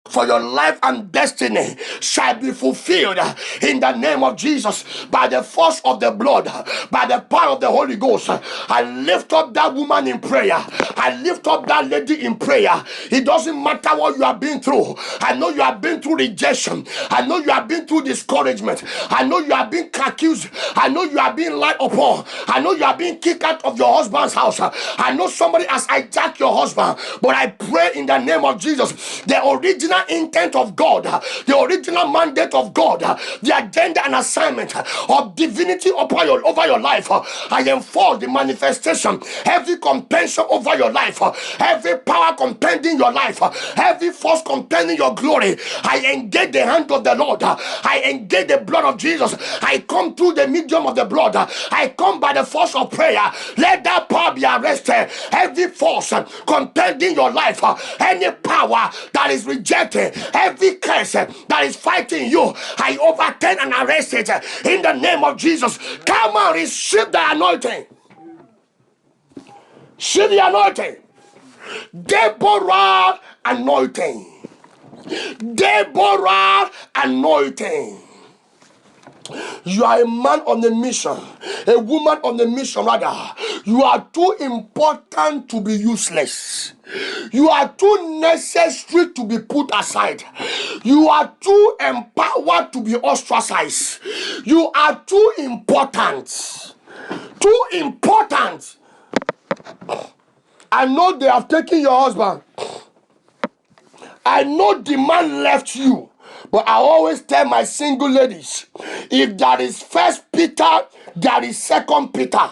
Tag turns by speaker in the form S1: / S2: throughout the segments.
S1: for your life and destiny shall be fulfilled in the name of Jesus. By the force of the blood, by the power of the Holy Ghost, I lift up that woman in prayer. I lift up that lady in prayer. It doesn't matter what you have been through. I know you have been through rejection. I know you have been through discouragement. I know you have been accused. I know you have been lied upon. I know you have been kicked out of your husband's house. I know somebody has hijacked your husband. But I pray in the name of Jesus, the original intent of God, the original mandate of God, the agenda and assignment of divinity over your life, I enforce the manifestation, every contention over your life, every power contending your life, every force contending your glory. I engage the hand of the Lord. I engage the blood of Jesus. I come through the medium of the blood. I come by the force of prayer. Let that power be arrested. Every force contending your life, any power that is rejected, every curse that is fighting you, I overturn and arrest it in the name of Jesus. Come on, receive the anointing. Receive the anointing. Deborah anointing. Deborah anointing. You are a man on a mission, a woman on a mission rather. You are too important to be useless. You are too necessary to be put aside. You are too empowered to be ostracized. You are too important. Too important. I know they have taken your husband. I know the man left you. But I always tell my single ladies, if there is first Peter, there is second Peter.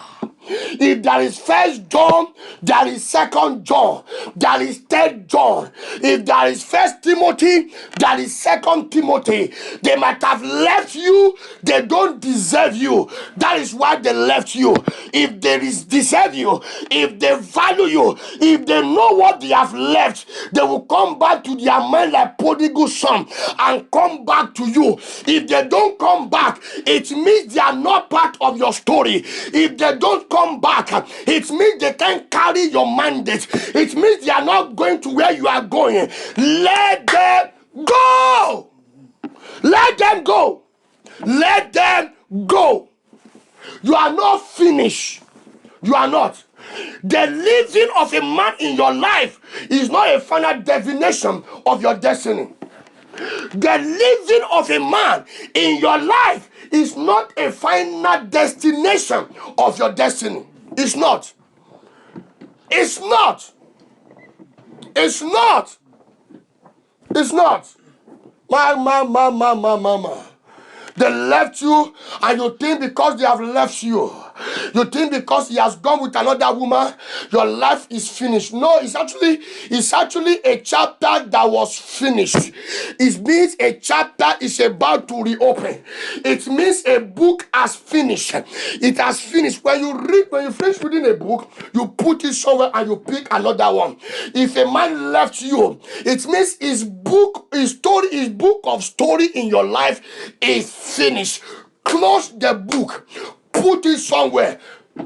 S1: If there is first John, there is second John. There is third John. If there is first Timothy, there is second Timothy. They might have left you. They don't deserve you. That is why they left you. If they deserve you, if they value you, if they know what they have left, they will come back to their mind like prodigal son and come back to you. If they don't come back, it means they are not part of your story. If they don't come back, it means they can't carry your mandate. It means they are not going to where you are going. Let them go. Let them go. Let them go. You are not finished. You are not. The living of a man in your life is not a final definition of your destiny. The living of a man in your life is not a final destination of your destiny. It's not. It's not. It's not. It's not. Mama. They left you, and you think because they have left you, you think because he has gone with another woman, your life is finished. No, it's actually a chapter that was finished. It means a chapter is about to reopen. It means a book has finished. It has finished. When you finish reading a book, you put it somewhere and you pick another one. If a man left you, it means his book of story in your life is finished. Close the book. Put it somewhere.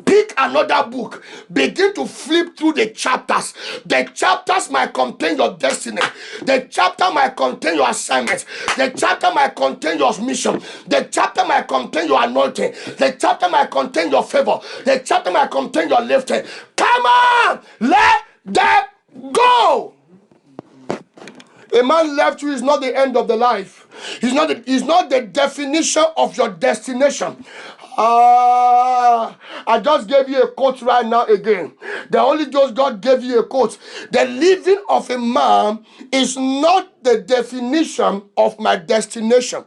S1: Pick another book. Begin to flip through the chapters. The chapters might contain your destiny. The chapter might contain your assignment. The chapter might contain your mission. The chapter might contain your anointing. The chapter might contain your favor. The chapter might contain your lifting. Come on! Let them go! A man left you is not the end of the life. It's not the definition of your destination. I just gave you a quote right now again. The Holy Ghost God gave you a quote. The living of a man is not the definition of my destination.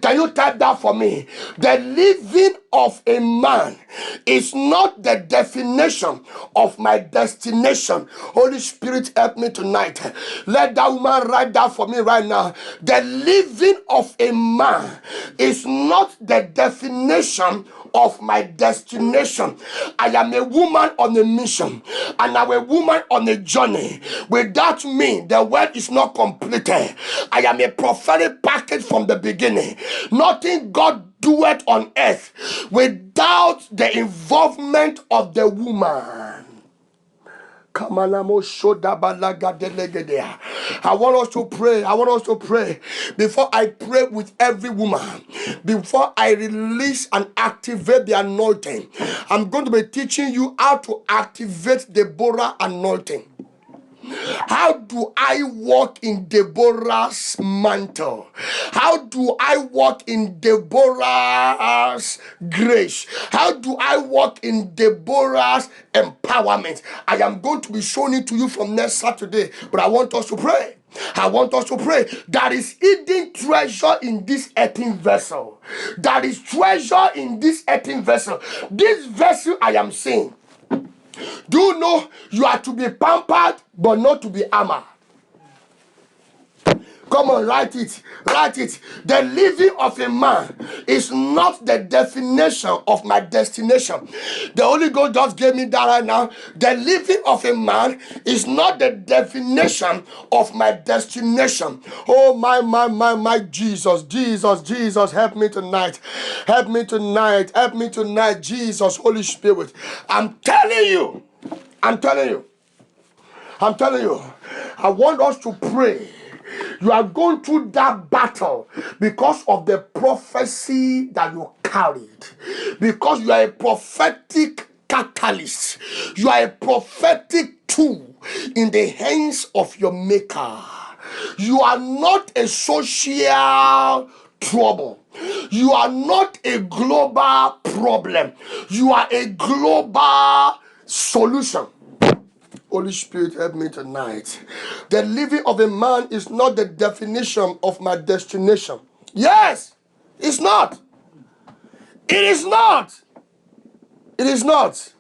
S1: Can you type that for me? The living of a man is not the definition of my destination. Holy Spirit, help me tonight. Let that woman write that for me right now. The living of a man is not the definition of my destination. I am a woman on a mission, and I'm a woman on a journey. Without me, the work is not completed. I am a prophetic package from the beginning. Nothing God doeth on earth without the involvement of the woman. I want us to pray. I want us to pray. Before I pray with every woman, before I release and activate the anointing, I'm going to be teaching you how to activate the Deborah anointing. How do I walk in Deborah's mantle? How do I walk in Deborah's grace? How do I walk in Deborah's empowerment? I am going to be showing it to you from next Saturday, but I want us to pray. I want us to pray. There is hidden treasure in this earthen vessel. There is treasure in this earthen vessel. This vessel I am saying. Do you know you are to be pampered but not to be armored? Come on, write it. Write it. The living of a man is not the definition of my destination. The Holy Ghost just gave me that right now. The living of a man is not the definition of my destination. Oh, my Jesus, Jesus, Jesus, help me tonight. Help me tonight. Help me tonight, Jesus, Holy Spirit. I'm telling you. I'm telling you. I want us to pray. You are going through that battle because of the prophecy that you carried. Because you are a prophetic catalyst. You are a prophetic tool in the hands of your maker. You are not a social trouble. You are not a global problem. You are a global solution. Holy Spirit, help me tonight. The living of a man is not the definition of my destination. Yes, it's not. It is not. It is not.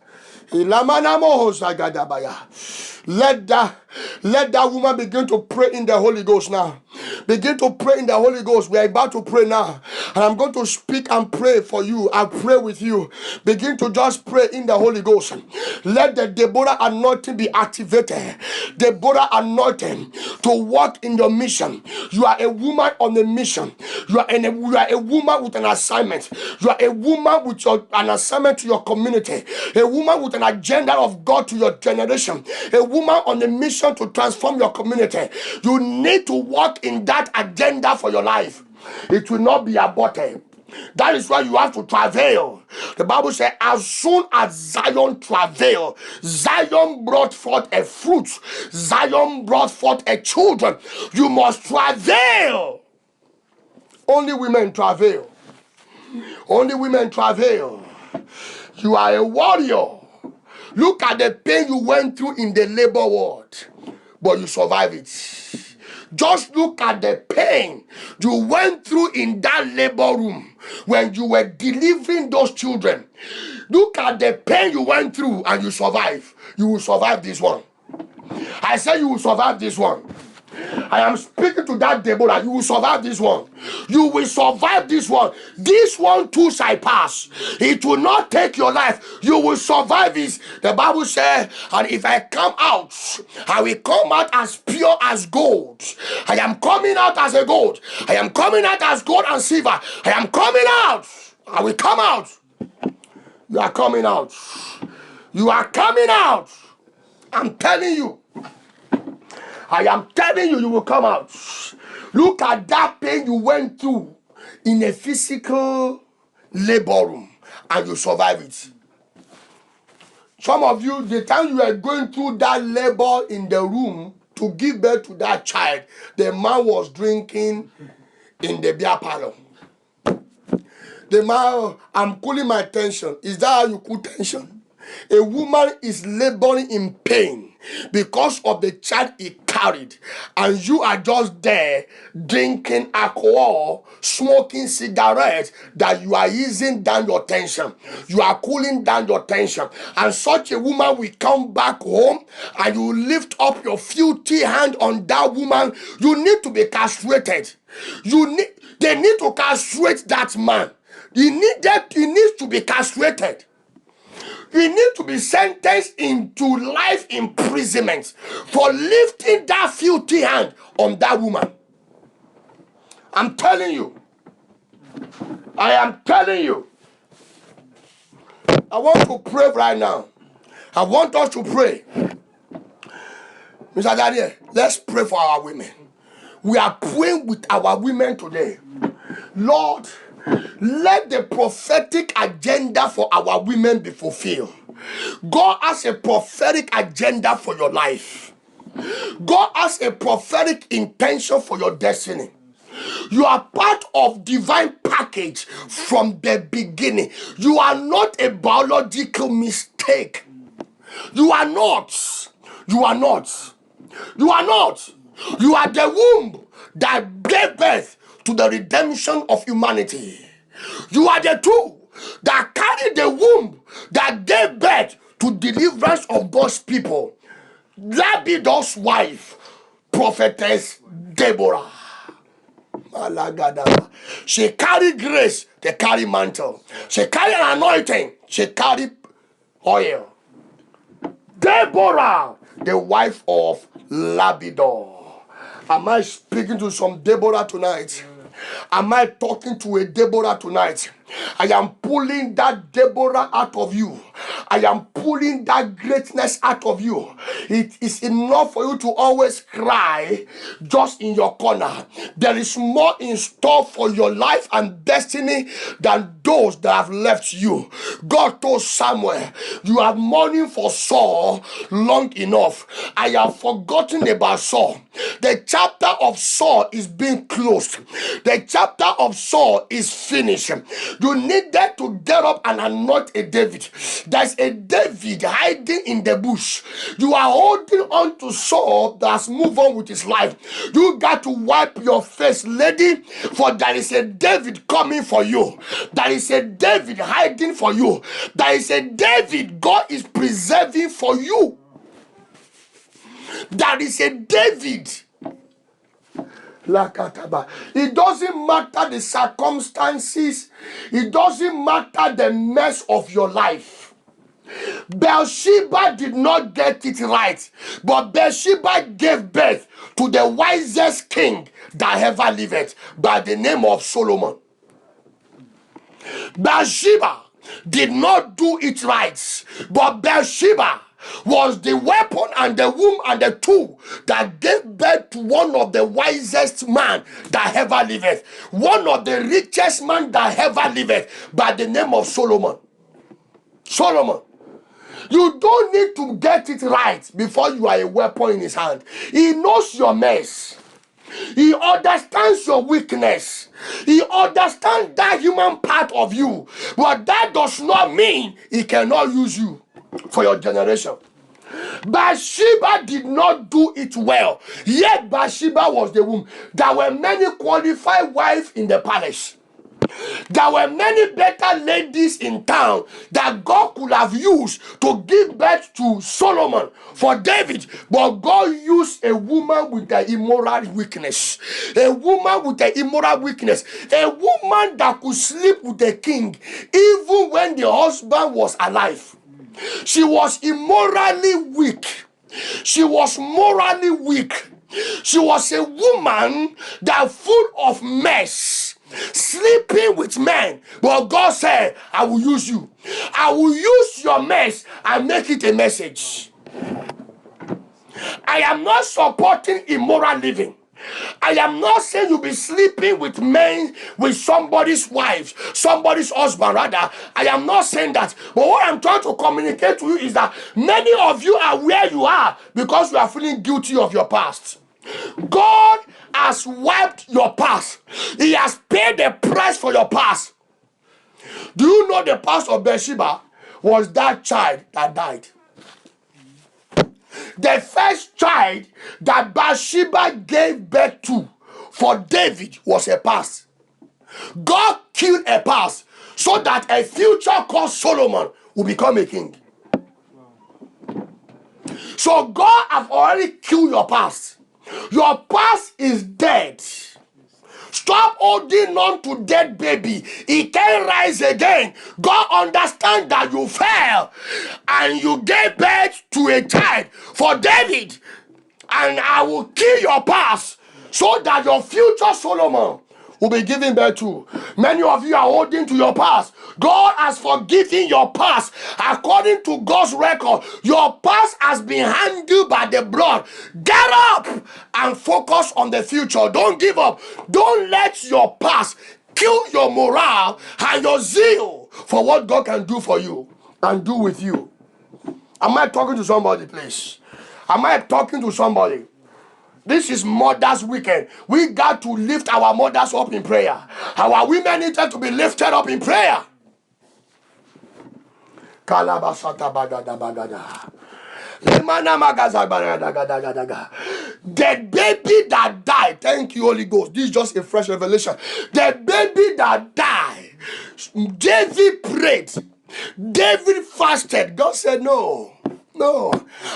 S1: Let that woman begin to pray in the Holy Ghost now. Begin to pray in the Holy Ghost. We are about to pray now. And I'm going to speak and pray for you. I'll pray with you. Begin to just pray in the Holy Ghost. Let the Deborah anointing be activated. Deborah anointing to walk in your mission. You are a woman on a mission. You are a woman with an assignment. You are a woman with an assignment to your community. A woman with an agenda of God to your generation. A woman on a mission to transform your community. You need to walk in that agenda for your life. It will not be aborted. That is why you have to travail. The Bible says, as soon as Zion travailed, Zion brought forth a fruit. Zion brought forth a children. You must travail. Only women travail. Only women travail. You are a warrior. Look at the pain you went through in the labor ward, but you survived it. Just look at the pain you went through in that labor room when you were delivering those children. Look at the pain you went through and you survived. You will survive this one. I say you will survive this one. I am speaking to that Deborah. You will survive this one. You will survive this one. This one too shall pass. It will not take your life. You will survive this. The Bible says, and if I come out, I will come out as pure as gold. I am coming out as a gold. I am coming out as gold and silver. I am coming out. I will come out. You are coming out. You are coming out. I'm telling you. I am telling you, you will come out. Look at that pain you went through in a physical labor room and you survive it. Some of you, the time you are going through that labor in the room to give birth to that child, the man was drinking in the beer parlor. The man, I'm cooling my tension. Is that how you cool tension? A woman is laboring in pain because of the child he carried, and you are just there drinking alcohol, smoking cigarettes, that you are easing down your tension. You are cooling down your tension. And such a woman will come back home and you lift up your filthy hand on that woman. You need to be castrated. They need to castrate that man. He needs to be castrated. He needs to be sentenced into life imprisonment for lifting that filthy hand on that woman. I'm telling you. I am telling you. I want to pray right now. I want us to pray. Mr. Daniel, let's pray for our women. We are praying with our women today. Lord, let the prophetic agenda for our women be fulfilled. God has a prophetic agenda for your life. God has a prophetic intention for your destiny. You are part of divine package from the beginning. You are not a biological mistake. You are not. You are not. You are not. You are the womb that gave birth to the redemption of humanity. You are the two that carry the womb that gave birth to deliverance of God's people. Labidor's wife, prophetess Deborah. She carry grace, they carry mantle. She carry an anointing, she carry oil. Deborah, the wife of Labidor. Am I speaking to some Deborah tonight? Am I talking to a Deborah tonight? I am pulling that Deborah out of you. I am pulling that greatness out of you. It is enough for you to always cry just in your corner. There is more in store for your life and destiny than those that have left you. God told Samuel, you are mourning for Saul long enough. I have forgotten about Saul. The chapter of Saul is being closed. The chapter of Saul is finished. You needed to get up and anoint a David. There's a David hiding in the bush. You are holding on to Saul that has moved on with his life. You got to wipe your face, lady, for there is a David coming for you. There is a David hiding for you. There is a David God is preserving for you. There is a David. It doesn't matter the circumstances. It doesn't matter the mess of your life. Bathsheba did not get it right, but Bathsheba gave birth to the wisest king that ever lived, by the name of Solomon. Bathsheba did not do it right, but Bathsheba was the weapon and the womb and the tool that gave birth to one of the wisest man that ever lived, one of the richest man that ever lived, by the name of Solomon. Solomon. You don't need to get it right before you are a weapon in his hand. He knows your mess. He understands your weakness. He understands that human part of you. But that does not mean he cannot use you for your generation. Bathsheba did not do it well. Yet Bathsheba was the womb. There were many qualified wives in the palace. There were many better ladies in town that God could have used to give birth to Solomon for David, but God used a woman with an immoral weakness. A woman with an immoral weakness. A woman that could sleep with the king even when the husband was alive. She was immorally weak. She was morally weak. She was a woman that full of mess, sleeping with men. But God said, I will use you. I will use your mess and make it a message. I am not supporting immoral living. I am not saying you'll be sleeping with men, with somebody's wife, somebody's husband, rather. I am not saying that. But what I'm trying to communicate to you is that many of you are where you are because you are feeling guilty of your past. God has wiped your past. He has paid the price for your past. Do you know the past of Bathsheba was that child that died? The first child that Bathsheba gave birth to for David was a past. God killed a past so that a future called Solomon will become a king. So God has already killed your past. Your past is dead. Stop holding on to dead baby. He can rise again. God understands that you fell and you gave birth to a child for David. And I will kill your past so that your future Solomon will be given birth to. Many of you are holding to your past. God has forgiven your past. According to God's record, your past has been handled by the blood. Get up and focus on the future. Don't give up. Don't let your past kill your morale and your zeal for what God can do for you and do with you. Am I talking to somebody, please? Am I talking to somebody? This is Mother's Weekend. We got to lift our mothers up in prayer. Our women need to be lifted up in prayer. Kalabasata bagada bagada. The baby that died, thank you, Holy Ghost. This is just a fresh revelation. The baby that died, David prayed, David fasted. God said, no,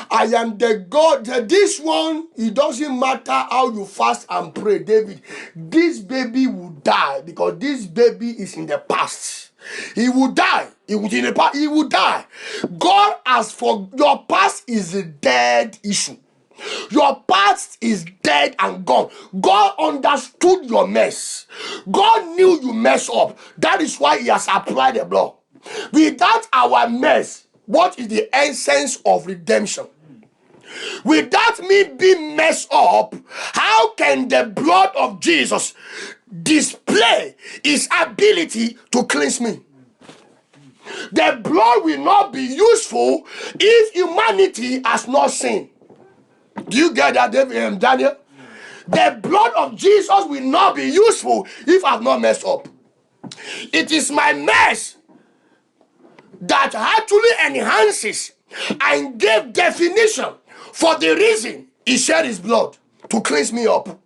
S1: I am the God. This one, it doesn't matter how you fast and pray, David. This baby will die because this baby is in the past. He will die. He will die. God has for your past is a dead issue. Your past is dead and gone. God understood your mess. God knew you mess up. That is why He has applied the blood. Without our mess, what is the essence of redemption? Without me being messed up, how can the blood of Jesus display His ability to cleanse me? The blood will not be useful if humanity has not sinned. Do you get that, Daniel? The blood of Jesus will not be useful if I've not messed up. It is my mess that actually enhances and gave definition for the reason He shed His blood to cleanse me up.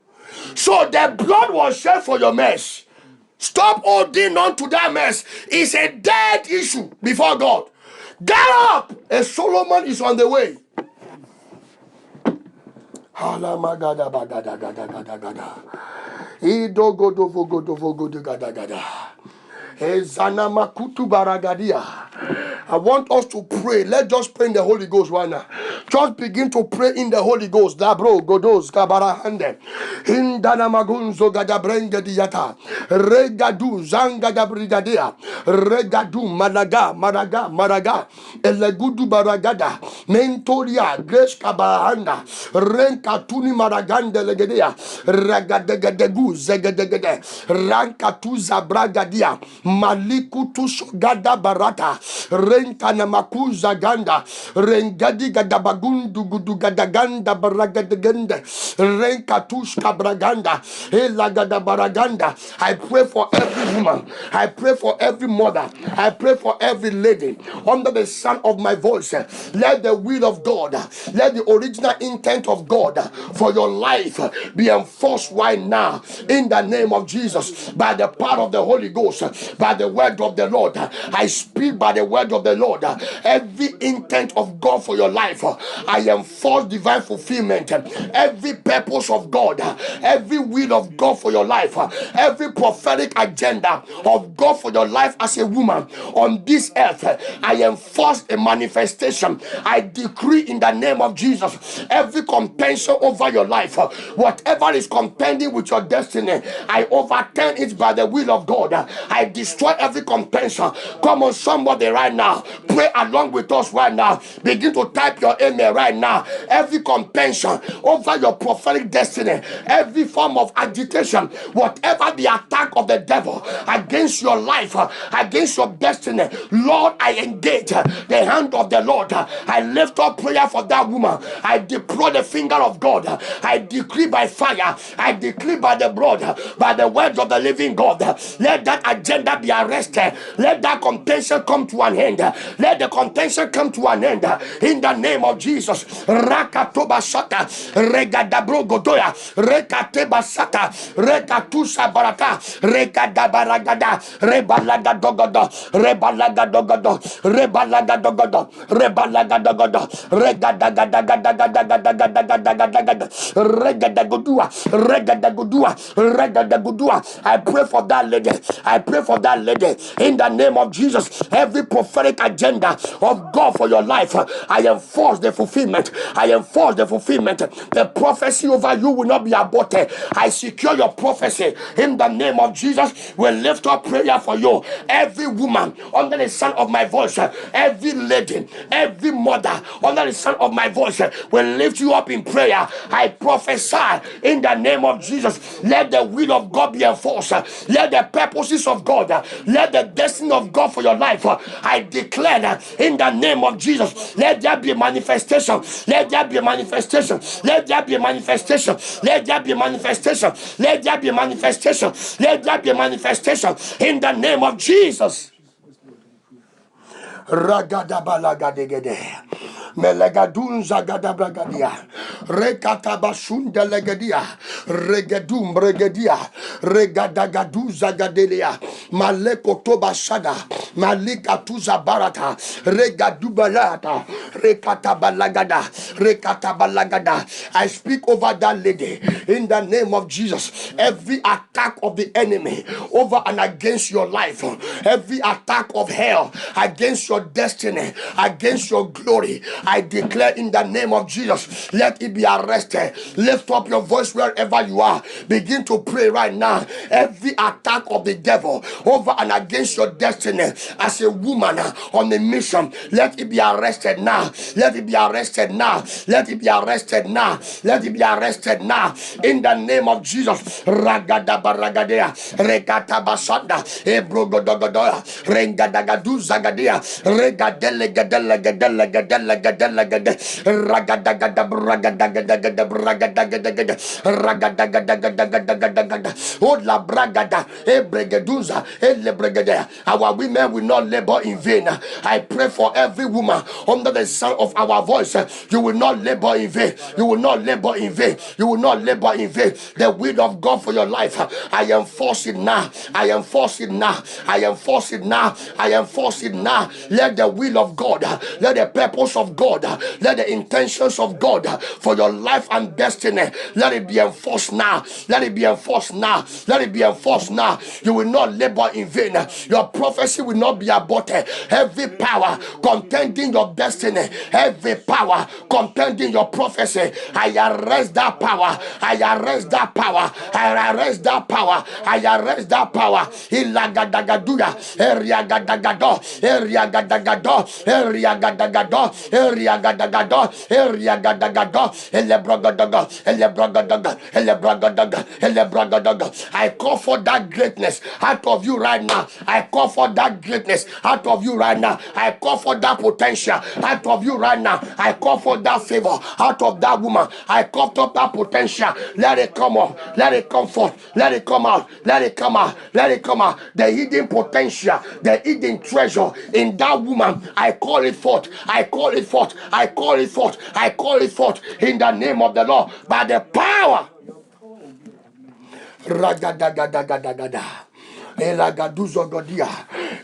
S1: So the blood was shed for your mess. Stop holding on to that mess. It's a dead issue before God. Get up! A Solomon is on the way. I want us to pray. Let's just pray in the Holy Ghost right now. Just begin to pray in the Holy Ghost. Dabro godos kabarahande. Indana magunzo gadabrenga diata. Regadu zanga dabrigadia. Regadu maraga. Elegudu baragada. Mentoria grace kabarahanda. Renkatuni maragande legedea. Ragadegedegu zegedegede. Rankatuza bragadia. Malikutus gada barata. Renkana makuza ganda. Rengadi gadabagundu gudu gadaganda baragadegende. Renkatushka braganda. Elagada baraganda. I pray for every woman. I pray for every mother. I pray for every lady under the sound of my voice. Let the will of God, let the original intent of God for your life be enforced right now in the name of Jesus by the power of the Holy Ghost, by the word of the Lord. I speak by the word of the Lord. Every intent of God for your life, I enforce divine fulfillment. Every purpose of God, every will of God for your life, every prophetic agenda of God for your life as a woman on this earth, I enforce a manifestation. I decree in the name of Jesus every contention over your life, whatever is contending with your destiny, I overturn it by the will of God. I destroy every contention. Come on, somebody right now, pray along with us right now. Begin to type your amen right now. Every contention over your prophetic destiny, every form of agitation, whatever the attack of the devil against your life, against your destiny, Lord, I engage the hand of the Lord. I lift up prayer for that woman. I deploy the finger of God. I decree by fire, I decree by the blood, by the words of the living God. Let that agenda be arrested. Let that contention come to an end. Let the contention come to an end in the name of Jesus. Rakatoba Sata, Regadabro Godoya, Rekateba Sata, Rekatusa Barata, Rekadabaragada, Rebalaga Dogodo, Rebalaga Dogodo, Rebalaga Dogodo, Rebalaga Dogodo, Regadagadagadagadagadagadagadagada, Regadagudua, Regadagudua, Regadagudua. I pray for that lady. I pray for that lady in the name of Jesus. Every prophetic agenda of God for your life, I enforce the fulfillment. I enforce the fulfillment. The prophecy over you will not be aborted. I secure your prophecy in the name of Jesus. We lift up prayer for you. Every woman under the sound of my voice, every lady, every mother under the sound of my voice, will lift you up in prayer. I prophesy in the name of Jesus. Let the will of God be enforced. Let the purposes of God, let the destiny of God for your life, I declare in the name of Jesus. Let there be a manifestation. Let there be a manifestation. Let there be a manifestation. Let there be a manifestation. Let there be a manifestation. Let there be a manifestation in the name of Jesus. Ragadabalagadegede. Melegadunza gadabragadia. Rekatabasunda legadia. Regedum regedia. Regadagaduza gadelia. Malekotobashada. Malikatuza barata. Regadubalata. Rekatabalagada. Rekatabalagada. I speak over that lady in the name of Jesus. Every attack of the enemy over and against your life, every attack of hell against your destiny, against your glory, I declare in the name of Jesus, let it be arrested. Lift up your voice wherever you are. Begin to pray right now. Every attack of the devil over and against your destiny as a woman on a mission, let it be arrested now. Let it be arrested now. Let it be arrested now. Let it be arrested now. In the name of Jesus. Ragada baragadea. Regata basanda. Ebrogodogodoya. Rengadagadu zagadia. Regadele gadele gadele gadele gadele gadele. Ragadagada bragadagada bragadagada. Ragadagada. Oh la bragada. Ebregeduza. Elebregedea. Our women will not labor in vain. I pray for every woman under the sound of our voice. You will not labor in vain. You will not labor in vain. You will not labor in vain. The will of God for your life, I enforce it now. I enforce it now. I enforce it now. I enforce it now. Let the will of God, let the purpose of God, let the intentions of God for your life and destiny, let it be enforced now. Let it be enforced now. Let it be enforced now. You will not labor in vain. Your prophecy will not be aborted. Every power contending your destiny, every power contending your prophecy, I arrest that power. I arrest that power. I arrest that power. I arrest that power. Ilagadagaduya, eriagadagado, eriagadagado, eriagadagado, eriagadagado, eriagadagado, elebrogodogo, elebrogodogo, elebrogodogo, elebrogodogo. I call for that greatness out of you right now. I call for that greatness out of you right now. I call for that potential out of you right now. I call for that favor out of that woman. I call for that potential. Let it come on. Let it come forth. Let it come out. Let it come out. Let it come out. The hidden potential, the hidden treasure in that woman, I call it forth. I call it forth. I call it forth. I call it forth in the name of the Lord by the power. Ragadagadagadagada. Elagaduzo godia.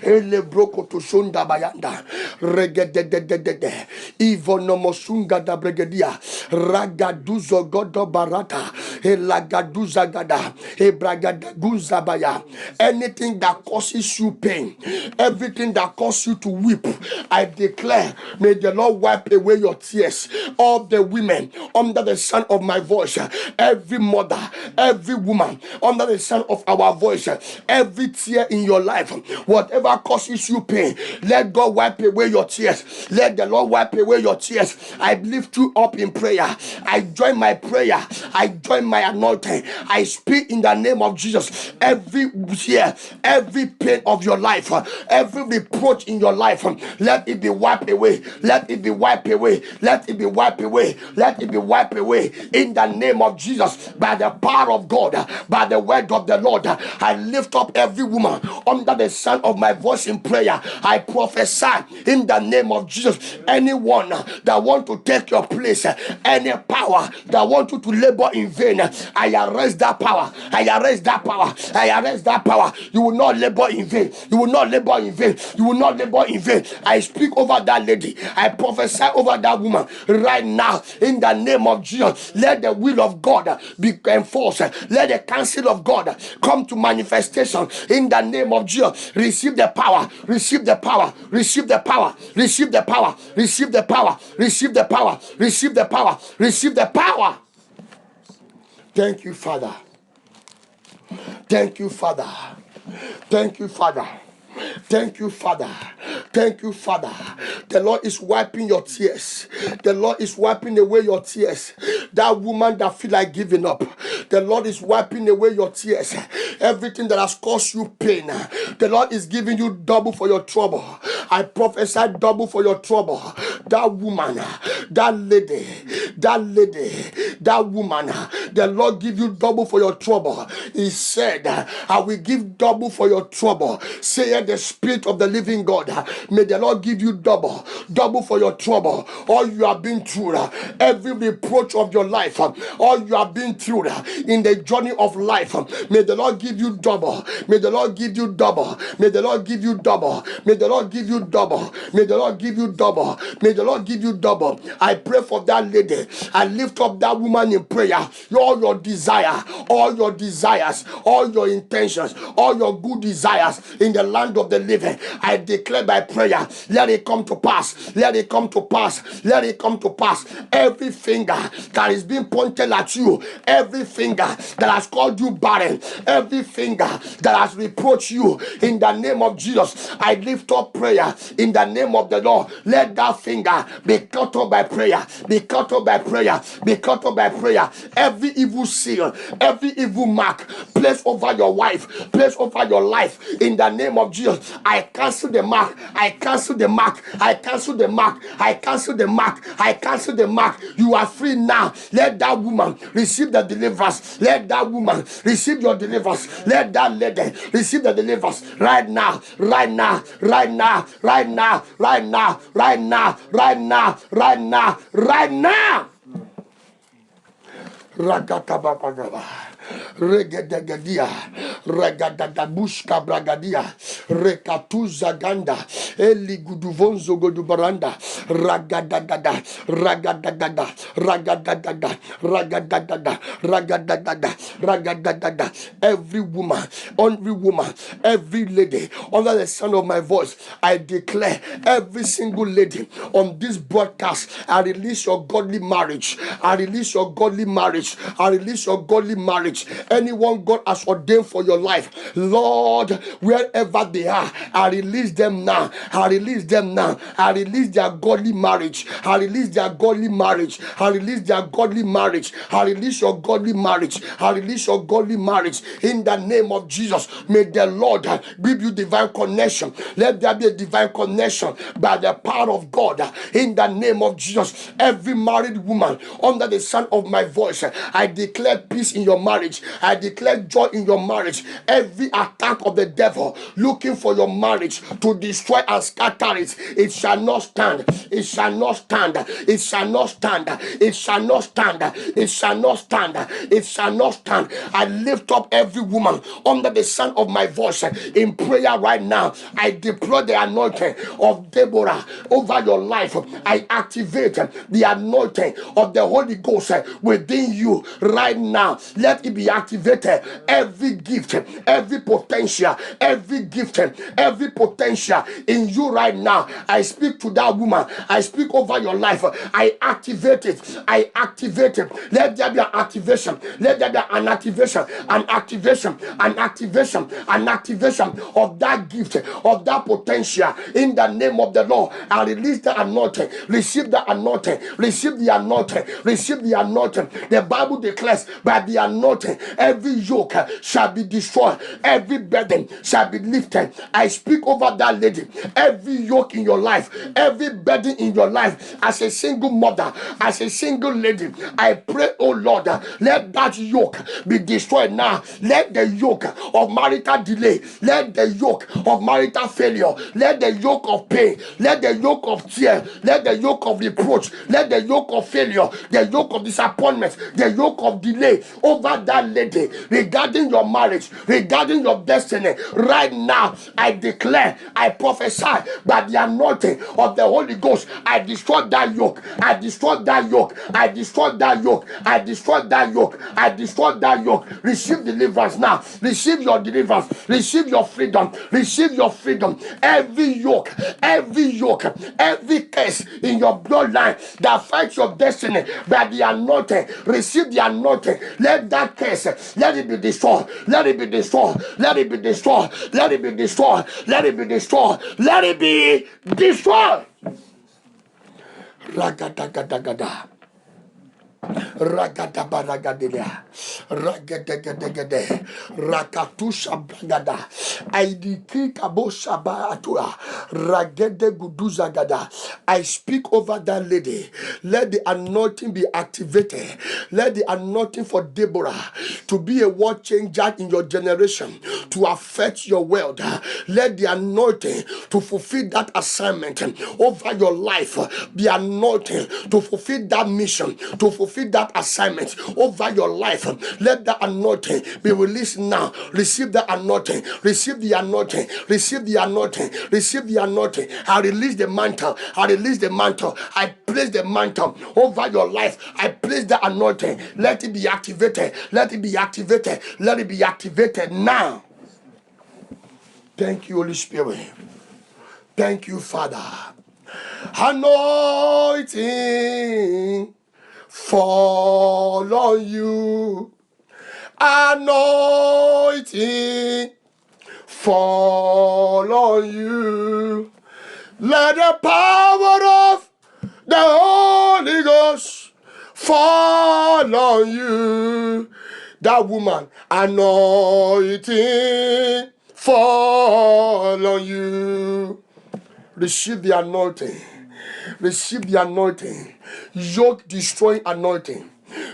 S1: Ele broko to shunda bayanda. Regedededede. Ivo nomosunga da bregedia. Ragaduzo godo barata. Elagaduza gada. Ebragadaguza baya. Anything that causes you pain, everything that causes you to weep, I declare, may the Lord wipe away your tears. All the women under the sound of my voice, every mother, every woman under the sound of our voice, every tear in your life, whatever causes you pain, let God wipe away your tears. Let the Lord wipe away your tears. I lift you up in prayer. I join my prayer. I join my anointing. I speak in the name of Jesus. Every tear, every pain of your life, every reproach in your life, let it be wiped away. Let it be wiped away. Let it be wiped away. Let it be wiped away in the name of Jesus. By the power of God, by the word of the Lord, I lift up every woman under the sound of my voice in prayer. I prophesy in the name of Jesus. Anyone that want to take your place, any power that want you to labor in vain, pain. I arrest that power. I arrest that power. I arrest that power. You will not labor in vain. You will not labor in vain. You will not labor in vain. I speak over that lady. I prophesy over that woman right now in the name of Jesus. Let the will of God be enforced. Let the counsel of God come to manifestation in the name of Jesus. Receive the power. Receive the power. Receive the power. Receive the power. Receive the power. Receive the power. Receive the power. Receive the power. Thank you, Father. Thank you, Father. Thank you, Father. Thank you, Father. Thank you, Father. The Lord is wiping your tears. The Lord is wiping away your tears. That woman that feel like giving up, the Lord is wiping away your tears. Everything that has caused you pain, the Lord is giving you double for your trouble. I prophesy double for your trouble. That woman, that lady, that woman, the Lord give you double for your trouble. He said, I will give double for your trouble. Say the Spirit of the living God, may the Lord give you double for your trouble. All you have been through, every reproach of your life, all you have been through in the journey of life, may the Lord give you double. May the Lord give you double. May the Lord give you double. May the Lord give you double. May the Lord give you double. May the Lord give you double. I pray for that lady. I lift up that woman in prayer. All your desire, all your desires, all your intentions, all your good desires in the land of the living, I declare by prayer, let it come to pass. Let it come to pass. Let it come to pass. Every finger that is being pointed at you, every finger that has called you barren, every finger that has reproached you, in the name of Jesus, I lift up prayer in the name of the Lord. Let that finger be cut off by prayer. Be cut off by prayer. Be cut off by prayer. Every evil seal, every evil mark placed over your wife, placed over your life, in the name of Jesus, I cancel the mark. I cancel the mark. I cancel the mark. I cancel the mark. I cancel the mark. You are free now. Let that woman receive the deliverance. Let that woman receive your deliverance. Let that lady receive the deliverance right now. Right now. Right now. Right now. Right now. Right now. Right now. Right now. Right now. Ragatabagaba. Regedegadia, Regadadabushka Bragadia, Rekatuza Ganda, Eli Guduvonzo Godubaranda, Ragadagada, Ragadagada, Ragadagada, Ragadagada, Ragadagada, Ragadagada. Every woman, every lady under the sound of my voice, I declare every single lady on this broadcast, I release your godly marriage. I release your godly marriage. I release your godly marriage. Anyone God has ordained for your life, Lord, wherever they are, I release them now. I release them now. I release their godly marriage. I release their godly marriage. I release their godly marriage. I release your godly marriage. I release your godly marriage in the name of Jesus. May the Lord give you divine connection. Let there be a divine connection by the power of God in the name of Jesus. Every married woman under the sound of my voice, I declare peace in your marriage. I declare joy in your marriage. Every attack of the devil looking for your marriage to destroy and scatter it, it shall not stand. It shall not stand. It shall not stand. It shall not stand. It shall not stand. It shall not stand. I lift up every woman under the sound of my voice in prayer right now. I deploy the anointing of Deborah over your life. I activate the anointing of the Holy Ghost within you right now. Let it be activated. Every gift, every potential, every gift, every potential in you right now. I speak to that woman. I speak over your life. I activate it. I activate it. Let there be an activation. Let there be an activation, an activation, an activation, an activation of that gift, of that potential in the name of the Lord. I release the anointing. Receive the anointing. Receive the anointing. Receive the anointing. The Bible declares by the anointing every yoke shall be destroyed. Every burden shall be lifted. anointing. I speak over that lady. Every yoke in your life, every burden in your life, as a single mother, as a single lady, I pray, oh Lord, let that yoke be destroyed now. Let the yoke of marital delay, let the yoke of marital failure, let the yoke of pain, let the yoke of tear, let the yoke of reproach, let the yoke of failure, the yoke of disappointment, the yoke of delay over that lady regarding your marriage, regarding your destiny. Right now, I declare, I prophesy by the anointing of the Holy Ghost. I destroy that yoke. I destroy that yoke. I destroy that yoke. I destroy that yoke. I destroy that yoke. Receive deliverance now. Receive your deliverance. Receive your freedom. Receive your freedom. Every yoke, every curse in your bloodline that fights your destiny by the anointing, receive the anointing. Let that curse, let it be destroyed. Let it be destroyed. Let it be destroyed. Let it be destroyed. Let it be destroyed. Let it be destroyed. Ragadagada. Ragadabaragadea, Ragadagade, Rakatusha Bragada, I decree Kabosha Baatua, Ragede Guduzagada. I speak over that lady. Let the anointing be activated. Let the anointing for Deborah to be a world changer in your generation, to affect your world. Let the anointing to fulfill that assignment over your life be anointing to fulfill that mission, to fulfill that assignment over your life. Let the anointing be released now. Receive the anointing. Receive the anointing. Receive the anointing. Receive the anointing. I release the mantle. I release the mantle. I place the mantle over your life. I place the anointing. Let it be activated. Let it be activated. Let it be activated now. Thank you, Holy Spirit. Thank you, Father. Anointing fall on you. Anointing fall on you. Let the power of the Holy Ghost fall on you. That woman, anointing fall on you. Receive the anointing. Receive the anointing. Yoke destroying anointing.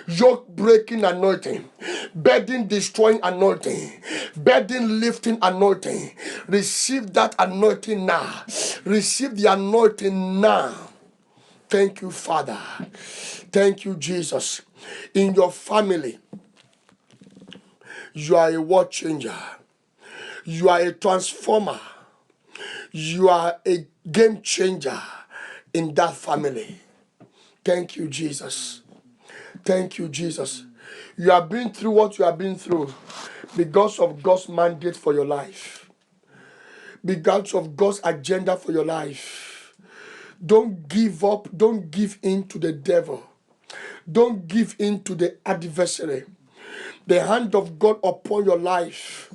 S1: Yoke breaking anointing. Burden destroying anointing. Burden lifting anointing. Receive that anointing now. Receive the anointing now. Thank you, Father. Thank you, Jesus. In your family, you are a world changer. You are a transformer. You are a game changer in that family. Thank you, Jesus. Thank you, Jesus. You have been through what you have been through because of God's mandate for your life, because of God's agenda for your life. Don't give up. Don't give in to the devil. Don't give in to the adversary. The hand of God upon your life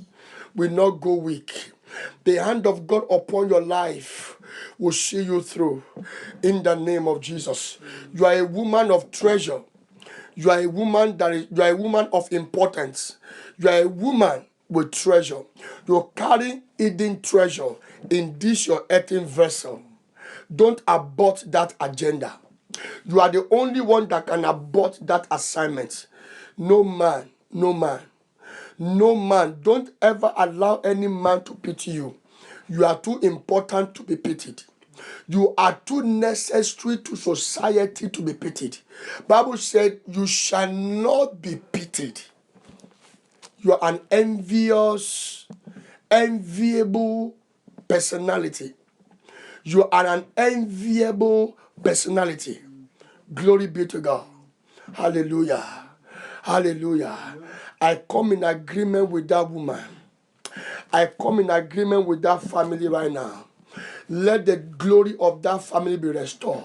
S1: will not go weak. The hand of God upon your life will see you through. In the name of Jesus. You are a woman of treasure. You are a woman you are a woman of importance. You are a woman with treasure. You carry hidden treasure in this your earthen vessel. Don't abort that agenda. You are the only one that can abort that assignment. No man, no man. No man. Don't ever allow any man to pity you. You are too important to be pitied. You are too necessary to society to be pitied. Bible said you shall not be pitied. You are an enviable personality. You are an enviable personality. Glory be to God. Hallelujah. Hallelujah. I come in agreement with that woman. I come in agreement with that family right now. Let the glory of that family be restored.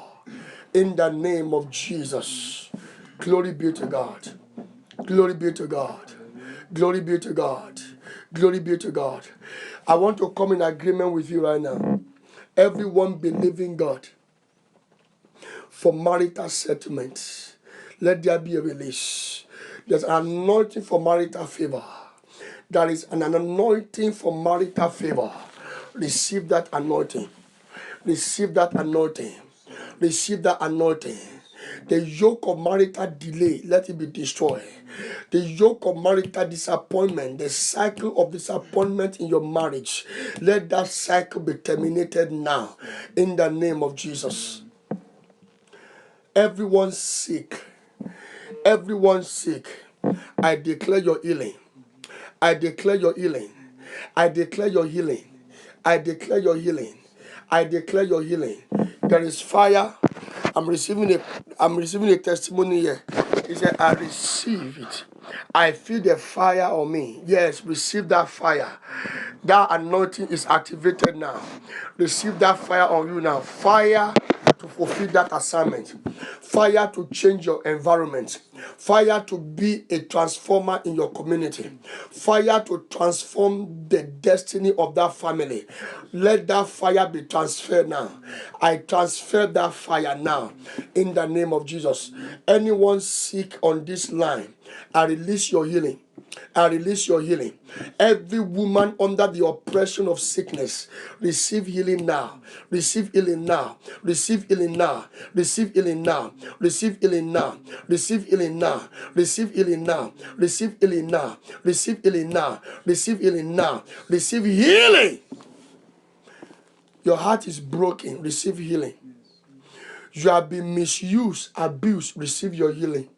S1: In the name of Jesus. Glory be to God. Glory be to God. Glory be to God. Glory be to God. I want to come in agreement with you right now. Everyone believing God for marital settlement. Let there be a release. There's an anointing for marital favor. There is an anointing for marital favor. Receive that anointing. Receive that anointing. Receive that anointing. The yoke of marital delay, let it be destroyed. The yoke of marital disappointment, the cycle of disappointment in your marriage, let that cycle be terminated now in the name of Jesus. Everyone sick, everyone sick, I declare your healing. I declare your healing. I declare your healing. I declare your healing. I declare your healing. There is fire. I'm receiving a testimony here. He said, I receive it. I feel the fire on me. Yes, receive that fire. That anointing is activated now. Receive that fire on you now. Fire to fulfill that assignment. Fire to change your environment. Fire to be a transformer in your community. Fire to transform the destiny of that family. Let that fire be transferred now. I transfer that fire now in the name of Jesus. Anyone sick on this line, I release your healing. I release your healing. Every woman under the oppression of sickness, receive healing now. Receive healing now. Receive healing now. Receive healing now. Receive healing now. Receive healing now. Receive healing now. Receive healing now. Receive healing now. Receive healing now. Receive healing. Your heart is broken. Receive healing. You have been misused, abused. Receive your healing.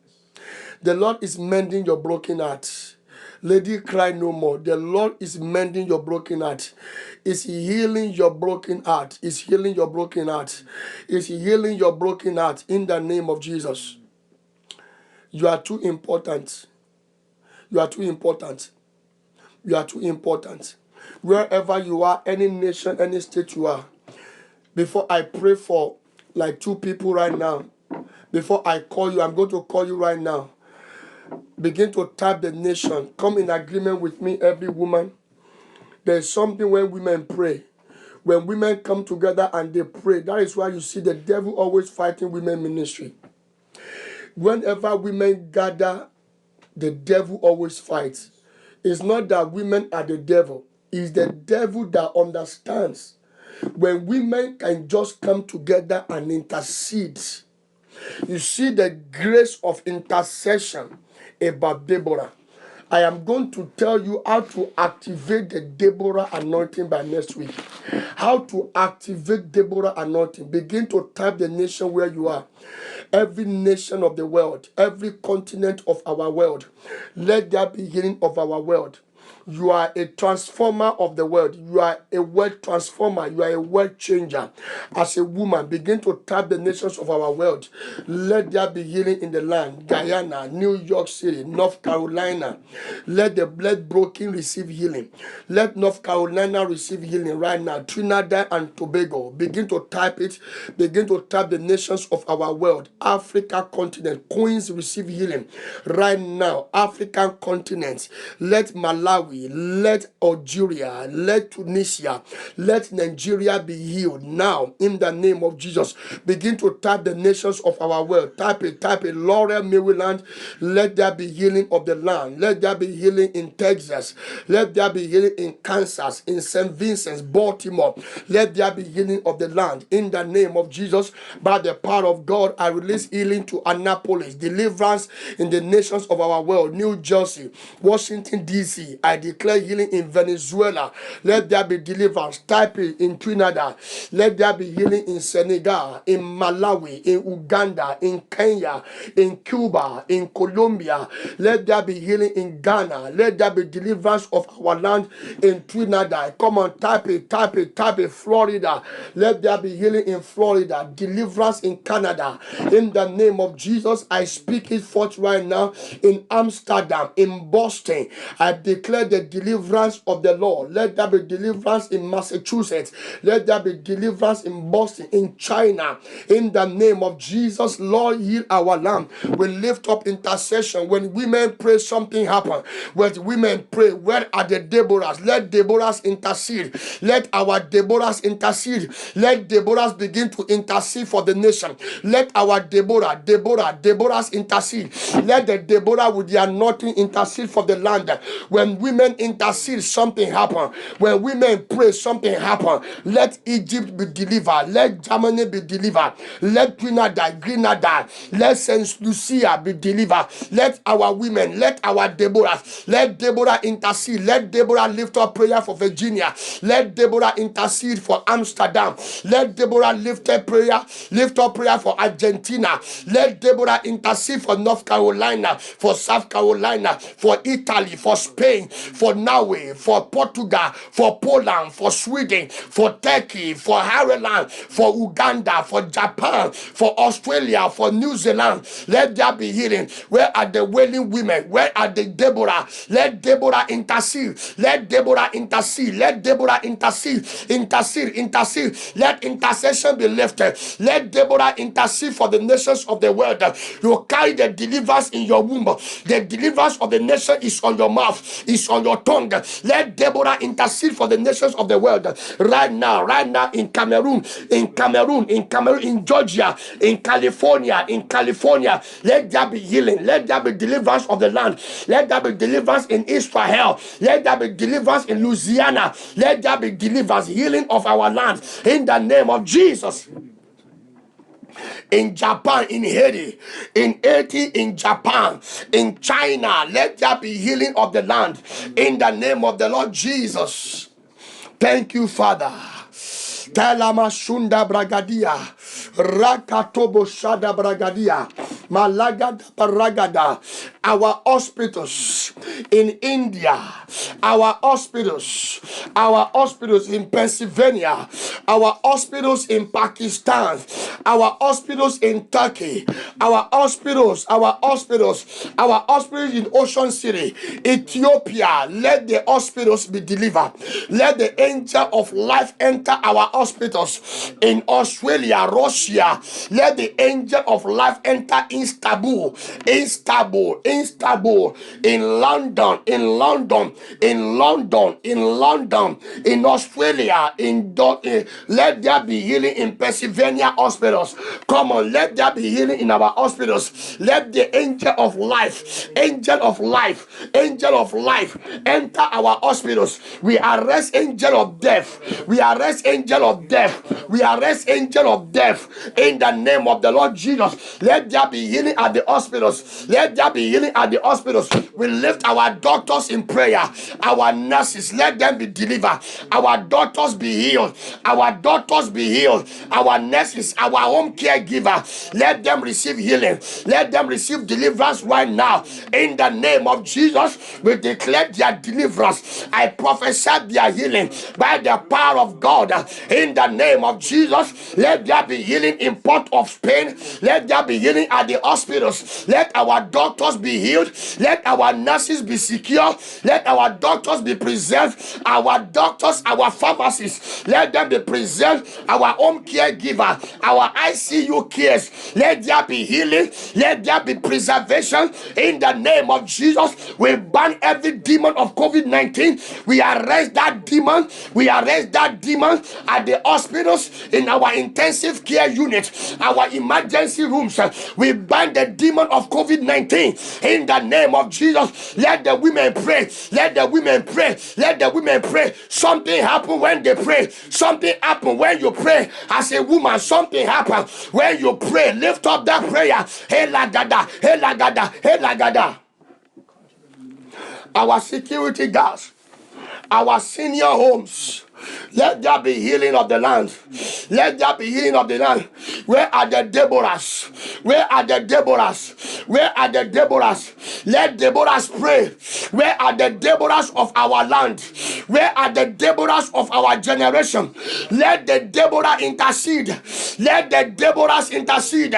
S1: The Lord is mending your broken heart. Lady, cry no more. The Lord is mending your broken heart. Is He healing your broken heart? Is healing your broken heart? Is He healing your broken heart in the name of Jesus? You are too important. You are too important. You are too important. Wherever you are, any nation, any state you are, before I pray for like 2 people right now, before I call you, I'm going to call you right now. Begin to type the nation. Come in agreement with me, every woman. There's something when women pray. When women come together and they pray, that is why you see the devil always fighting women ministry. Whenever women gather, the devil always fights. It's not that women are the devil. It's the devil that understands. When women can just come together and intercede, you see the grace of intercession about Deborah. I am going to tell you how to activate the Deborah anointing by next week. How to activate Deborah anointing. Begin to type the nation where you are. Every nation of the world, every continent of our world. Let there be healing of our world. You are a transformer of the world. You are a world transformer. You are a world changer. As a woman, begin to tap the nations of our world. Let there be healing in the land. Guyana, New York City, North Carolina. Let the blood broken receive healing. Let North Carolina receive healing right now. Trinidad and Tobago. Begin to type it. Begin to tap the nations of our world. Africa continent. Queens receive healing right now. African continent. Let Malawi, let Algeria, let Tunisia, let Nigeria be healed now in the name of Jesus. Begin to type the nations of our world. Type it. Laurel, Maryland. Let there be healing of the land. Let there be healing in Texas. Let there be healing in Kansas, in St. Vincent, Baltimore. Let there be healing of the land in the name of Jesus. By the power of God, I release healing to Annapolis, deliverance in the nations of our world, New Jersey, Washington, D.C. I declare healing in Venezuela. Let there be deliverance. Type it in Trinidad. Let there be healing in Senegal, in Malawi, in Uganda, in Kenya, in Cuba, in Colombia. Let there be healing in Ghana. Let there be deliverance of our land in Trinidad. Come on, type it. Florida. Let there be healing in Florida. Deliverance in Canada. In the name of Jesus, I speak it forth right now in Amsterdam, in Boston. I declare the deliverance of the Lord. Let there be deliverance in Massachusetts. Let there be deliverance in Boston, in China. In the name of Jesus, Lord, heal our land. We lift up intercession. When women pray, something happens. When women pray, where are the Deborahs? Let Deborahs intercede. Let our Deborahs intercede. Let Deborahs begin to intercede for the nation. Let our Deborahs intercede. Let the Deborah with the anointing intercede for the land. When women intercede, something happen. When women pray, something happen. Let Egypt be delivered. Let Germany be delivered. Let Grenada, let Saint Lucia be delivered. Let our women, let our Deborah, let Deborah intercede. Let Deborah lift up prayer for Virginia. Let Deborah intercede for Amsterdam. Let Deborah lift up prayer for Argentina. Let Deborah intercede for North Carolina, for South Carolina, for Italy, for Spain, for Norway, for Portugal, for Poland, for Sweden, for Turkey, for Ireland, for Uganda, for Japan, for Australia, for New Zealand. Let there be healing. Where are the wailing women? Where are the Deborah? Let Deborah intercede. Let Deborah intercede. Let Deborah intercede. Intercede. Let intercession be lifted. Let Deborah intercede for the nations of the world. You carry the deliverance in your womb. The deliverance of the nation is on your mouth, is on your tongue. Let Deborah intercede for the nations of the world right now in Cameroon, in Georgia, in California. Let there be healing. Let there be deliverance of the land. Let there be deliverance in Israel. Let there be deliverance in Louisiana. Let there be deliverance, healing of our land in the name of Jesus. In Japan, in Haiti, in Japan, in China, let there be healing of the land in the name of the Lord Jesus. Thank you, Father. Talamashunda Bragadia, Rakatobo Shada Bragadia, Malagada Baragada. Our hospitals in India, our hospitals in Pennsylvania, our hospitals in Pakistan, our hospitals in Turkey, our hospitals in Ocean City, Ethiopia. Let the hospitals be delivered. Let the angel of life enter our hospitals in Australia, Russia. Let the angel of life enter Istanbul, in London, in Australia, let there be healing in Pennsylvania hospitals. Come on, let there be healing in our hospitals. Let the angel of life enter our hospitals. We arrest angel of death. We arrest angel of death in the name of the Lord Jesus. Let there be healing at the hospitals. We lift our doctors in prayer. Our nurses, let them be delivered. Our doctors be healed. Our nurses, our home caregiver, let them receive healing. Let them receive deliverance right now. In the name of Jesus, we declare their deliverance. I prophesy their healing by the power of God. In the name of Jesus, let there be healing in Port of Spain. Let there be healing at the hospitals. Let our doctors be healed. Let our nurses be secure. Let our doctors be preserved. Our doctors, our pharmacists, let them be preserved. Our home caregiver, our ICU cares, let there be healing. Let there be preservation. In the name of Jesus, we ban every demon of COVID-19. We arrest that demon. At the hospitals, in our intensive care units, our emergency rooms. We ban the demon of COVID-19 in the name of Jesus. Let the women pray. Something happen when they pray. Something happen when you pray as a woman. Something happen when you pray. Lift up that prayer. Helagada. Our security guards, our senior homes, let there be healing of the land. Where are the Deborahs? Let Deborahs pray. Where are the Deborahs of our land? Where are the Deborahs of our generation? Let the Deborah intercede. Let Deborahs intercede.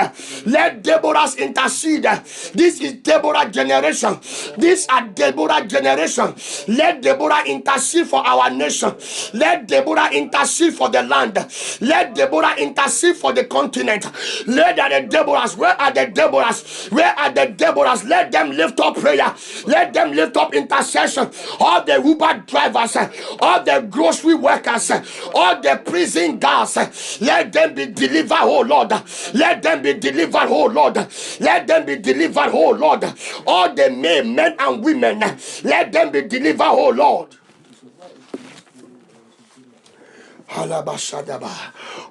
S1: This is Deborah generation. These are Deborah generation. Let Deborah intercede for our nation. Let Deborah intercede for the land. Let Deborah intercede for the continent. continent. Let the Deborahs, where are the Deborahs? Where are the Deborahs? Let them lift up prayer. Let them lift up intercession. All the Uber drivers, all the grocery workers, all the prison guards, let them be delivered, oh Lord. Let them be delivered, oh Lord. Let them be delivered, oh Lord. All the men and women, let them be delivered, oh Lord.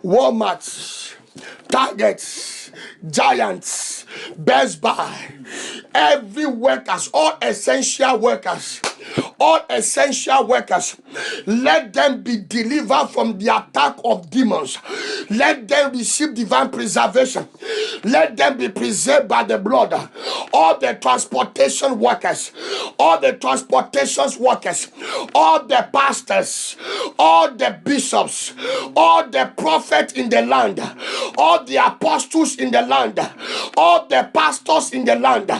S1: Walmart, Target, Giants, Best Buy, every workers, all essential workers, let them be delivered from the attack of demons. Let them receive divine preservation. Let them be preserved by the blood. All the transportation workers, all the pastors, all the bishops, all the prophets in the land, all the apostles in the land, all the pastors in the land,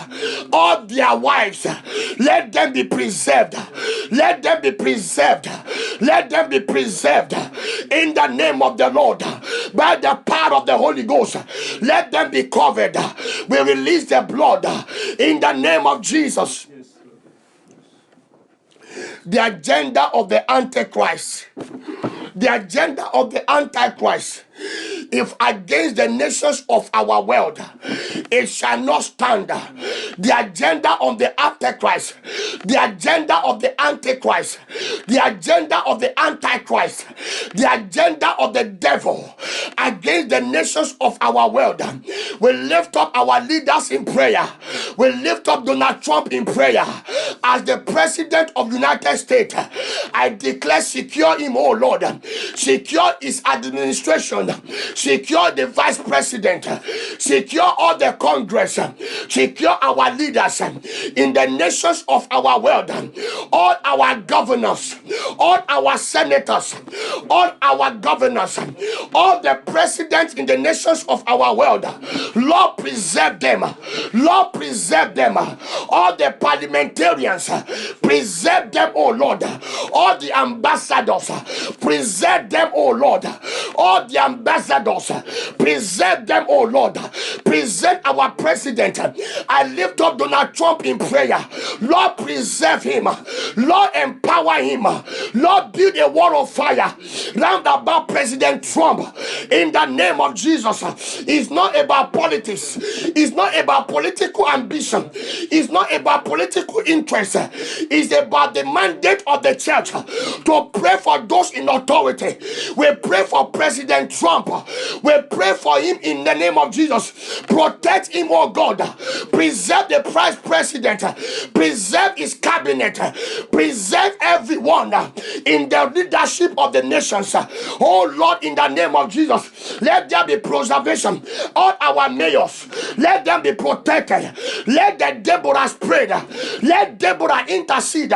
S1: all their wives, let them be preserved. Let them be preserved. Let them be preserved in the name of the Lord by the power of the Holy Ghost. Let them be covered. We release the blood in the name of Jesus. The agenda of the Antichrist. The agenda of the Antichrist, if against the nations of our world, it shall not stand. The agenda of the Antichrist, the agenda of the Antichrist, the agenda of the Antichrist, the agenda of the devil against the nations of our world. We lift up our leaders in prayer. We lift up Donald Trump in prayer. As the President of the United States, I declare, secure him, oh Lord. Secure his administration. Secure the Vice President. Secure all the Congress. Secure our leaders in the nations of our world. All our governors, all our senators, all our governors, all the presidents in the nations of our world. Lord, preserve them. Lord, preserve them. All the parliamentarians, preserve them, oh Lord. All the ambassadors, preserve them, oh Lord. All the ambassadors, preserve them, oh Lord. Preserve our president. I lift up Donald Trump in prayer. Lord, preserve him. Lord, empower him. Lord, build a wall of fire round about President Trump in the name of Jesus. It's not about politics. It's not about political ambition. It's not about political interest. It's about the mandate of the church to pray for those in authority. We pray for President Trump. We pray for him in the name of Jesus. Protect him, oh God. Preserve the vice president. Preserve his cabinet. Preserve everyone in the leadership of the nations. Oh Lord, in the name of Jesus, let there be preservation. All our mayors, let them be protected. Let the Deborah spread. Let Deborah intercede.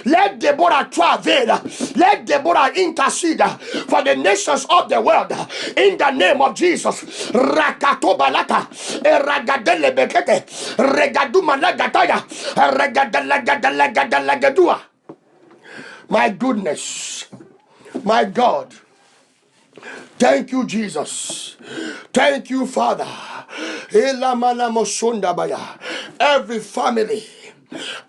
S1: Let Deborah travail. Let Deborah intercede for the nations of the world. In the name of Jesus. Rakato balata. Eragadele bekete. Regaduma lagataya. Regadalagadalagadalagadua. My goodness. My God. Thank you, Jesus. Thank you, Father. Every family,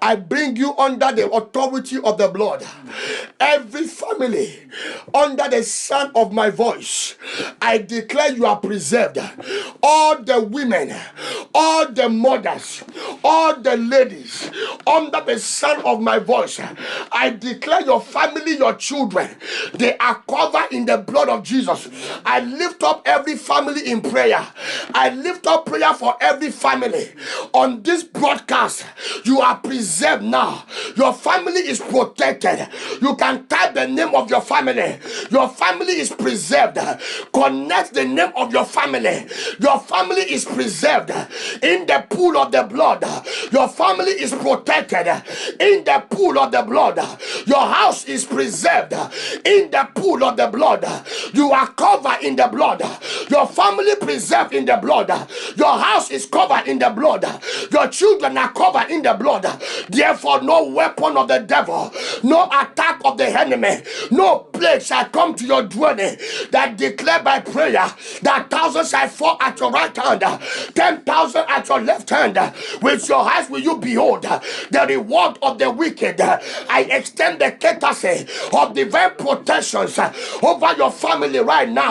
S1: I bring you under the authority of the blood. Every family under the sound of my voice, I declare you are preserved. All the women, all the mothers, all the ladies under the sound of my voice, I declare your family, your children, they are covered in the blood of Jesus. I lift up every family in prayer. I lift up prayer for every family on this broadcast. You are preserved now. Your family is protected. You can type the name of your family. Your family is preserved. Connect the name of your family. Your family is preserved in the pool of the blood. Your family is protected in the pool of the blood. Your house is preserved in the pool of the blood. You are covered in the blood. Your family preserved in the blood. Your house is covered in the blood. Your children are covered in the blood. Therefore, no weapon of the devil, no attack of the enemy, no plague shall come to your dwelling. That declare by prayer that thousands shall fall at your right hand, 10,000 at your left hand. With your eyes will you behold the reward of the wicked. I extend the courtesy of divine protections over your family right now.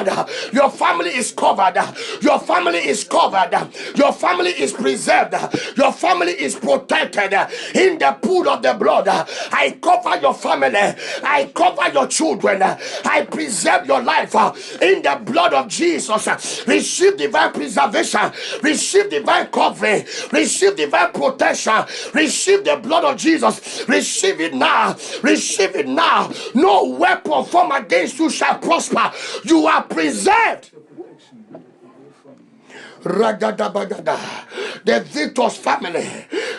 S1: Your family is covered. Your family is covered. Your family is preserved. Your family is protected in the pool of the blood. I cover your family. I cover your children. I preserve your life in the blood of Jesus. Receive divine preservation. Receive divine covering. Receive divine protection. Receive the blood of Jesus. Receive it now. Receive it now. No weapon formed against you shall prosper. You are preserved. Ragadabagada, the Victor's family,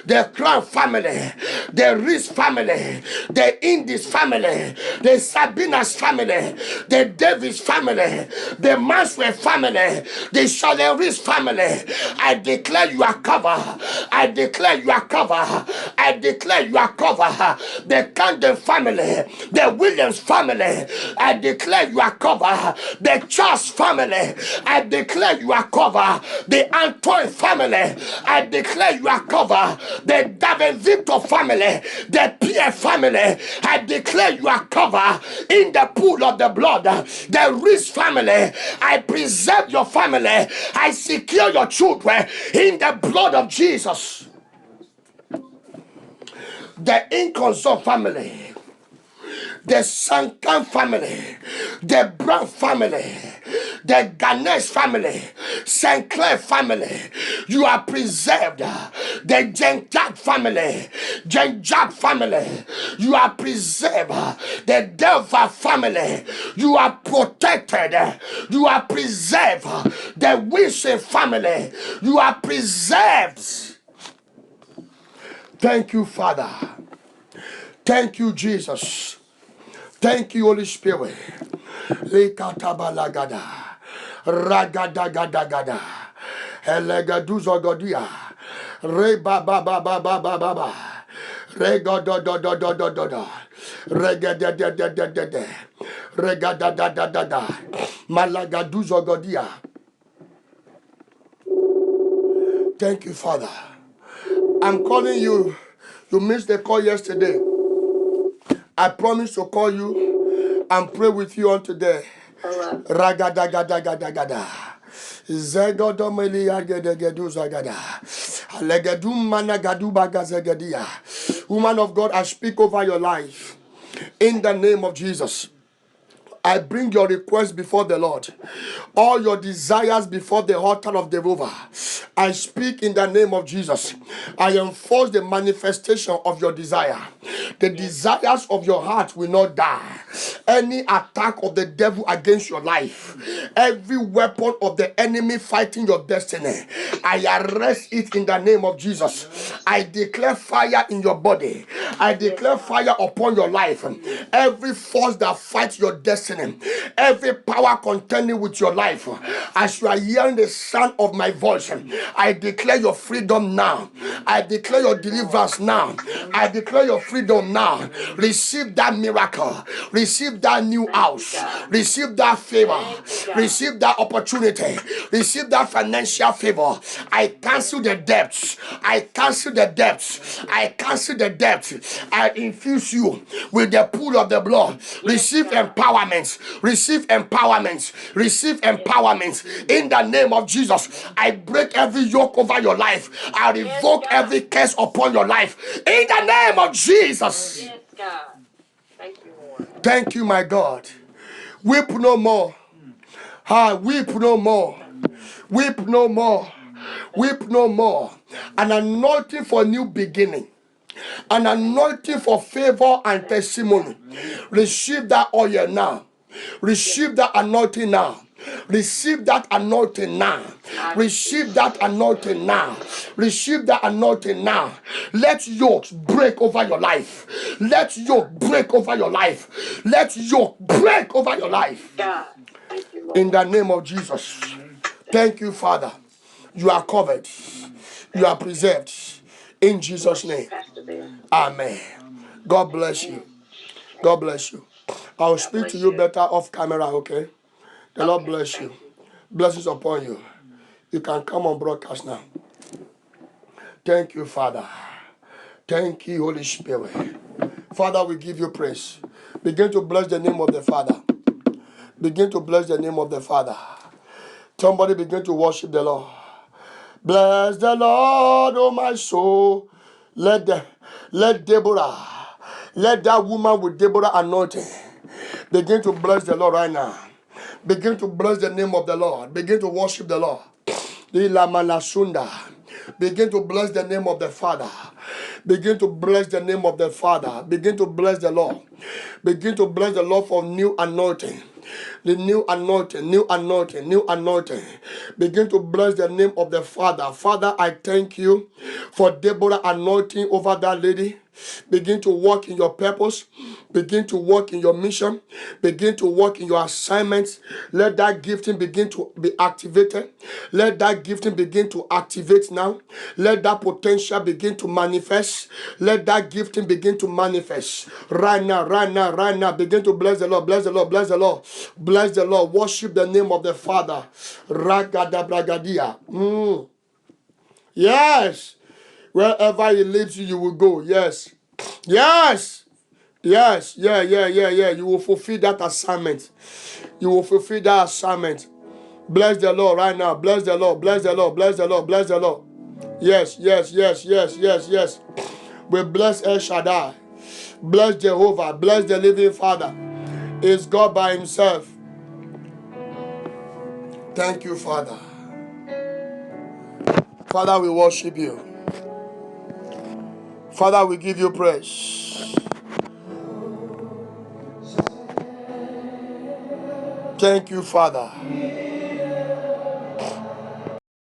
S1: the Crown family, the Reese family, the Indies family, the Sabina's family, the Davis family, the Manswell family, the Shaleris family. I declare you are covered. I declare you are covered. I declare you are covered. The Camden family, the Williams family, I declare you are covered. The Charles family, I declare you are covered. The Antoine family, I declare you are covered. The David Victor family, the Pierre family, I declare you are covered in the pool of the blood. The Reese family, I preserve your family. I secure your children in the blood of Jesus. The Inconso family, the Sankan family, the Brown family, the Ganesh family, St. Clair family, you are preserved. The Jenjak family, Jenjak family, you are preserved. The Delva family, you are protected. You are preserved. The Wilson family, you are preserved. Thank you, Father. Thank you, Jesus. Thank you, Holy Spirit. Lekatabalagada. Ragadagadagada. Elegaduzogodia. Rebababababababa. Regodododododododo. Regadadadadadada. Regadadadadada. Malagaduzogodia. Thank you, Father. I'm calling you. You missed the call yesterday. I promise to call you and pray with you on today. Ragadagadagada. Zegodomeliagedegeduzagada. Alegedumanagadubagazegedia. Woman of God, I speak over your life in the name of Jesus. I bring your request before the Lord, all your desires before the altar of Jehovah. I speak in the name of Jesus. I enforce the manifestation of your desire. The desires of your heart will not die. Any attack of the devil against your life, every weapon of the enemy fighting your destiny, I arrest it in the name of Jesus. I declare fire in your body. I declare fire upon your life. Every force that fights your destiny, every power contending with your life, as you are hearing the sound of my voice, I declare your freedom now. I declare your deliverance now. I declare your freedom now. Receive that miracle. Receive that new house. Receive that favor. Receive that opportunity. Receive that financial favor. I cancel the debts. I cancel the debts. I cancel the debts. I infuse you with the pool of the blood. Receive empowerment. Receive empowerment. Receive empowerment in the name of Jesus. I break every yoke over your life. I revoke every curse upon your life in the name of Jesus.
S2: Yes, God. Thank you, Lord.
S1: Thank you, my God. Weep no more. Weep no more. Weep no more. Weep no more. An anointing for new beginning. An anointing for favor and testimony. Receive that oil now. Receive that anointing now. Receive that anointing now. Receive that anointing now. Receive that anointing now. Let yokes break over your life. Let yoke break over your life. Let yoke break over your life.
S2: God. Thank you, Lord.
S1: In the name of Jesus. Thank you, Father. You are covered. You are preserved. In Jesus'
S2: Bless you,
S1: name.
S2: Pastor Bear.
S1: Amen. God bless you. God bless you. I'll
S2: God
S1: speak to
S2: bless
S1: you
S2: you.
S1: better off camera, okay? The Lord
S2: Okay,
S1: bless you.
S2: thank you.
S1: Blessings upon you. You can come on broadcast now. Thank you, Father. Thank you, Holy Spirit. Father, we give you praise. Begin to bless the name of the Father. Begin to bless the name of the Father. Somebody begin to worship the Lord. Bless the Lord, oh my soul. Let Deborah, let that woman with Deborah anointing begin to bless the Lord right now. Begin to bless the name of the Lord. Begin to worship the Lord. Begin to bless the name of the Father. Begin to bless the name of the Father. Begin to bless the Lord. Begin to bless the Lord for new anointing. The new anointing, new anointing, new anointing. Begin to bless the name of the Father. Father, I thank you for Deborah anointing over that lady. Begin to walk in your purpose. Begin to walk in your mission. Begin to walk in your assignments. Let that gifting begin to be activated. Let that gifting begin to activate now. Let that potential begin to manifest. Let that gifting begin to manifest. Right now, right now, right now. Begin to bless the Lord. Bless the Lord. Bless the Lord. Bless the Lord. Worship the name of the Father. Ragadabragadia. Yes. Wherever he leads you, you will go. Yes. Yes. Yes. Yeah. You will fulfill that assignment. You will fulfill that assignment. Bless the Lord right now. Bless the Lord. Bless the Lord. Bless the Lord. Bless the Lord. Yes. We bless El Shaddai. Bless Jehovah. Bless the living Father. Is God by himself. Thank you, Father. Father, we worship you. Father, we give you praise. Thank you, Father.